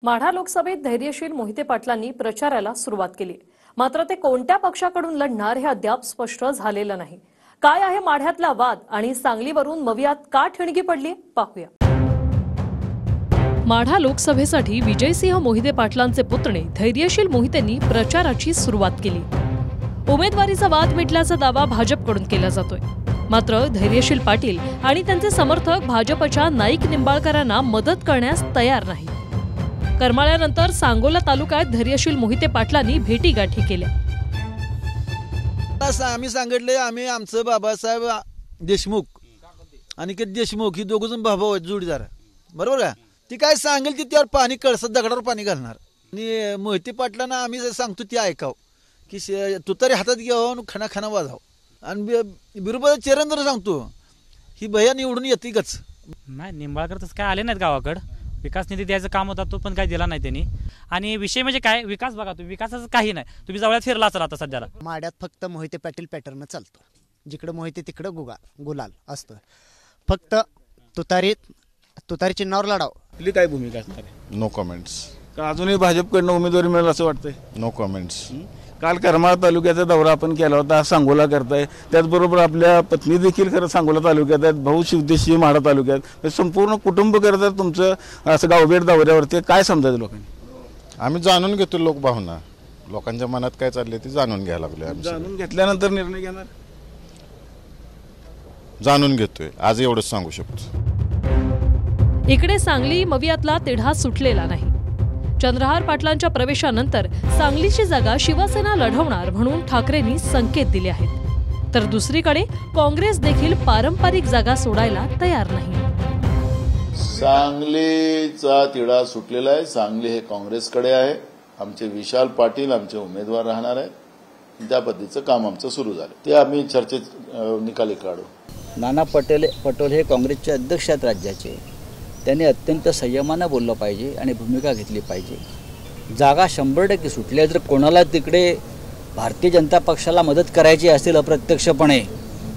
माढा लोकसभेत धैर्यशील मोहिते पाटलांनी प्रचाराला सुरुवात केली। मात्र ते कोणत्या पक्षाकडून लढणार हे अद्याप स्पष्ट झालेलं नाही। काय आहे माढ्यातला वाद आणि सांगलीवरून मवियात का ठिणगी पडली पाहूया। माढा लोकसभेसाठी विजयसिंह मोहिते पाटलांचे पुतणे धैर्यशील मोहितेंनी प्रचाराची सुरुवात केली। उमेदवारीचा वाद मिटल्याचा दावा भाजपकडून केला जातोय। मात्र धैर्यशील पाटील आणि त्यांचे समर्थक भाजपच्या नाईक निंबाळकरांना मदत करण्यास तयार नाही। करमाळ्यानंतर सांगोला तालुक्यात धैर्यशील मोहिते पाटलांनी भेटीगाठी केल्या। आम्ही सांगितले आम्ही आमचं बाबासाहेब देशमुख आणि के देशमुख ही दोघजण भाऊ आहेत जोडीदार, बरोबर का? ती काय सांगेल ती त्यावर पाणी कळसत दगडावर पाणी घालणार। आणि मोहिते पाटलांना आम्ही जे सांगतो ते ऐकाव की तुतारी हातात घेऊन खणाखणा वाजाव। आणि बिरुबा चिरंदर सांगतो ही भैया निवडून येतीकच नाही। निंबाळकर तसं काय आले नाहीत गावाकडं। विकास निधी द्यायचं काम होता तो पण काही दिला नाही त्यांनी। आणि विषय म्हणजे काय विकास बघा, तुम्ही विकासाचं काही नाही। तुम्ही जवळ फिरला असाल आता सध्याला माड्यात फक्त मोहिते पाटील पॅटर्न चालतो। जिकडे मोहिते तिकडे गुलाल असतो। फक्त तुतारी चिन्हावर लढाव। आपली काय भूमिका असणार आहे? No comments. का अजूनही भाजपकडनं उमेदवारी मिळेल असं वाटतंय? No comments. काल करमाळा तालुक्याचा दौरा आपण केला होता, सांगोला करताय, त्याचबरोबर आपल्या पत्नी देखील खरं सांगोला तालुक्यात आहेत, भाऊ शिवदेशी माढा तालुक्यात, संपूर्ण कुटुंब करतात तुमचं असं गावभेट दौऱ्यावरती। काय समजायचं लोकांनी? आम्ही जाणून घेतो लोक भावना, लोकांच्या मनात काय चालले ते जाणून घ्यायला लागले। जाणून घेतल्यानंतर निर्णय घेणार? जाणून घेतोय आज एवढंच सांगू शकतो। इकडे सांगली मवियातला तिढा सुटलेला नाही। चंद्रहार पाटलांच्या प्रवेशानंतर सांगलीची जागा शिवसेना लढवणार म्हणून ठाकरेंनी संकेत दिले आहेत। तर दुसरीकडे काँग्रेस देखील पारंपरिक जागा सोडायला तयार नाही। सांगलीचा तिढा सुटलेला आहे। सांगली हे काँग्रेसकडे आहे। आमचे विशाल पाटील आमचे उमेदवार राहणार आहेत। त्या पद्धतीचं काम आमचं सुरू झालं, ते आम्ही चर्चेत निकाली काढू। नाना पटोले हे काँग्रेसचे अध्यक्ष आहेत राज्याचे। त्यांनी अत्यंत संयमानं बोललं पाहिजे आणि भूमिका घेतली पाहिजे। जागा 100% सुटल्या, जर कोणाला तिकडे भारतीय जनता पक्षाला मदत करायची असेल अप्रत्यक्षपणे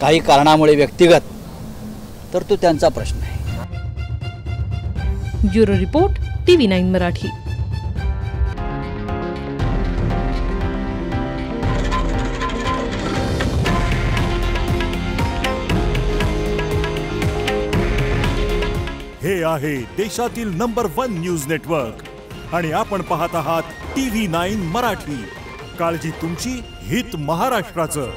काही कारणामुळे व्यक्तिगत, तर तो त्यांचा प्रश्न आहे। Bureau report TV9 Marathi. हे आहे देशातील नंबर 1 न्यूज नेटवर्क आणि आपण पाहत आहात TV9 मराठी। काळजी तुमची, हित महाराष्ट्राचं।